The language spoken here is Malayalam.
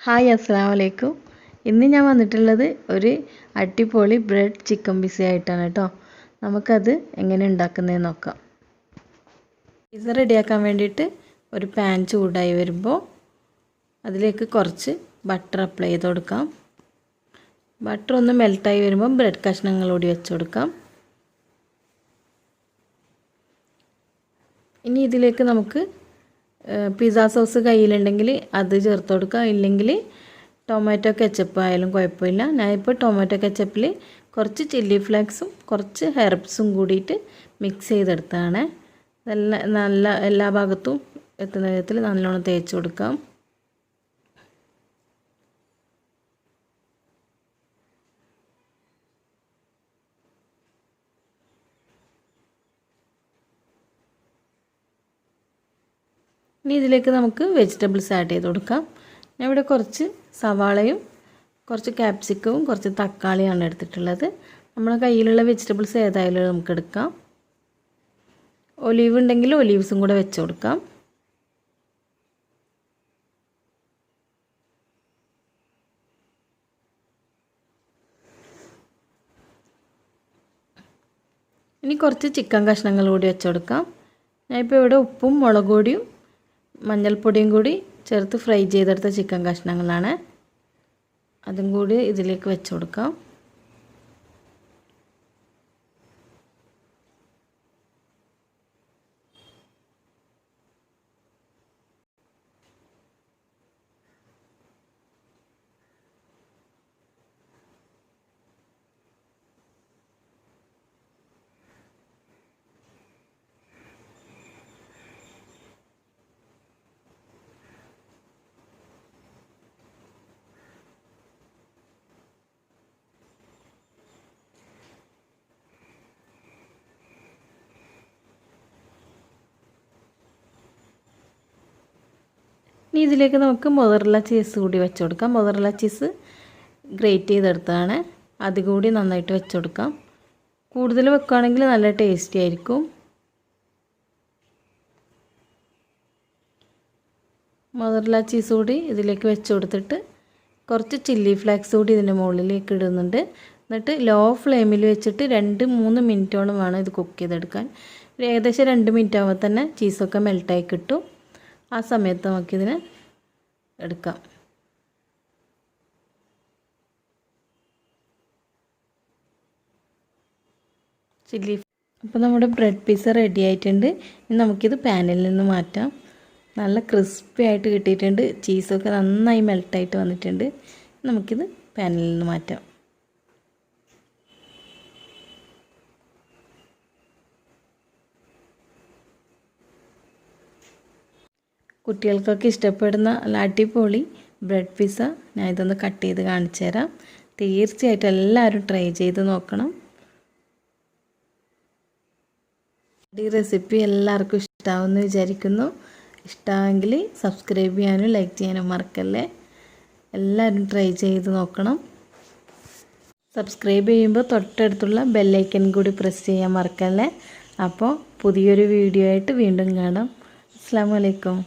ഹായ് അസ്സലാമു അലൈക്കും. ഇന്ന് ഞാൻ വന്നിട്ടുള്ളത് ഒരു അടിപൊളി ബ്രെഡ് ചിക്കൻ പിസ്സ ആയിട്ടാണ് കേട്ടോ. നമുക്കത് എങ്ങനെ ഉണ്ടാക്കുന്നതെന്ന് നോക്കാം. പിസ്സ റെഡിയാക്കാൻ വേണ്ടിയിട്ട് ഒരു പാൻ ചൂടായി വരുമ്പോൾ അതിലേക്ക് കുറച്ച് ബട്ടർ അപ്ലൈ ചെയ്ത് കൊടുക്കാം. ബട്ടർ ഒന്ന് മെൽട്ടായി വരുമ്പോൾ ബ്രെഡ് കഷ്ണങ്ങൾ കൂടി വെച്ച് കൊടുക്കാം. ഇനി ഇതിലേക്ക് നമുക്ക് പിസ്സ സോസ് കയ്യിലുണ്ടെങ്കിൽ അത് ചേർത്ത് കൊടുക്കുക. ഇല്ലെങ്കിൽ ടൊമാറ്റോ കെച്ചപ്പ് ആയാലും കുഴപ്പമില്ല. ഞാനിപ്പോൾ ടൊമാറ്റോ കെച്ചപ്പിൽ കുറച്ച് ചില്ലി ഫ്ലേക്സും കുറച്ച് ഹെർബ്സും കൂടിയിട്ട് മിക്സ് ചെയ്തെടുത്താണ്. നല്ല എല്ലാ ഭാഗത്തും എത്തുന്ന വിധത്തിൽ നല്ലോണം തേച്ച് കൊടുക്കാം. ഇനി ഇതിലേക്ക് നമുക്ക് വെജിറ്റബിൾസ് ആഡ് ചെയ്ത് കൊടുക്കാം. ഞാൻ ഇവിടെ കുറച്ച് സവാളയും കുറച്ച് ക്യാപ്സിക്കവും കുറച്ച് തക്കാളിയാണ് എടുത്തിട്ടുള്ളത്. നമ്മുടെ കയ്യിലുള്ള വെജിറ്റബിൾസ് ഏതായാലും നമുക്ക് എടുക്കാം. ഒലീവ് ഉണ്ടെങ്കിൽ ഒലീവ്സും കൂടെ വെച്ച് കൊടുക്കാം. ഇനി കുറച്ച് ചിക്കൻ കഷ്ണങ്ങൾ കൂടി വെച്ച് കൊടുക്കാം. ഞാനിപ്പോൾ ഇവിടെ ഉപ്പും മുളക് പൊടിയും മഞ്ഞൾപ്പൊടിയും കൂടി ചേർത്ത് ഫ്രൈ ചെയ്തെടുത്ത ചിക്കൻ കഷ്ണങ്ങളാണ്. അതും കൂടി ഇതിലേക്ക് വെച്ച് കൊടുക്കാം. ഇനി ഇതിലേക്ക് നമുക്ക് മൊസറല്ല ചീസ് കൂടി വെച്ച് കൊടുക്കാം. മൊസറല്ല ചീസ് ഗ്രേറ്റ് ചെയ്തെടുത്തതാണ്. അത് കൂടി നന്നായിട്ട് വെച്ച് കൊടുക്കാം. കൂടുതൽ വെക്കുകയാണെങ്കിൽ നല്ല ടേസ്റ്റി ആയിരിക്കും. മൊസറല്ല ചീസ് കൂടി ഇതിലേക്ക് വെച്ച് കൊടുത്തിട്ട് കുറച്ച് ചില്ലി ഫ്ലേക്സ് കൂടി ഇതിൻ്റെ മുകളിലേക്ക് ഇടുന്നുണ്ട്. എന്നിട്ട് ലോ ഫ്ലെയിമിൽ വെച്ചിട്ട് 2-3 മിനിറ്റോളം വേണം ഇത് കുക്ക് ചെയ്തെടുക്കാൻ. ഏകദേശം 2 മിനിറ്റ് ആകുമ്പോൾ തന്നെ ചീസൊക്കെ മെൽട്ടായി കിട്ടും. ആ സമയത്ത് നമുക്കിതിനെ എടുക്കാം. ചില്ലി അപ്പോൾ നമ്മുടെ ബ്രെഡ് പിസ്സ റെഡി ആയിട്ടുണ്ട്. ഇനി നമുക്കിത് പാനിൽ നിന്ന് മാറ്റാം. നല്ല ക്രിസ്പി ആയിട്ട് കിട്ടിയിട്ടുണ്ട്. ചീസൊക്കെ നന്നായി മെൽട്ടായിട്ട് വന്നിട്ടുണ്ട്. നമുക്കിത് പാനിൽ നിന്ന് മാറ്റാം. കുട്ടികൾക്കൊക്കെ ഇഷ്ടപ്പെടുന്ന നല്ല അടിപൊളി ബ്രെഡ് പിസ്സ ഞാൻ ഇതൊന്ന് കട്ട് ചെയ്ത് കാണിച്ചു തരാം. തീർച്ചയായിട്ടും എല്ലാവരും ട്രൈ ചെയ്ത് നോക്കണം. ഈ റെസിപ്പി എല്ലാവർക്കും ഇഷ്ടമാവുമെന്ന് വിചാരിക്കുന്നു. ഇഷ്ടമായെങ്കിൽ സബ്സ്ക്രൈബ് ചെയ്യാനും ലൈക്ക് ചെയ്യാനും മറക്കല്ലേ. എല്ലാവരും ട്രൈ ചെയ്ത് നോക്കണം. സബ്സ്ക്രൈബ് ചെയ്യുമ്പോൾ തൊട്ടടുത്തുള്ള ബെല്ലൈക്കൻ കൂടി പ്രസ് ചെയ്യാൻ മറക്കല്ലേ. അപ്പോൾ പുതിയൊരു വീഡിയോ ആയിട്ട് വീണ്ടും കാണാം. അസ്സലാമു അലൈക്കും.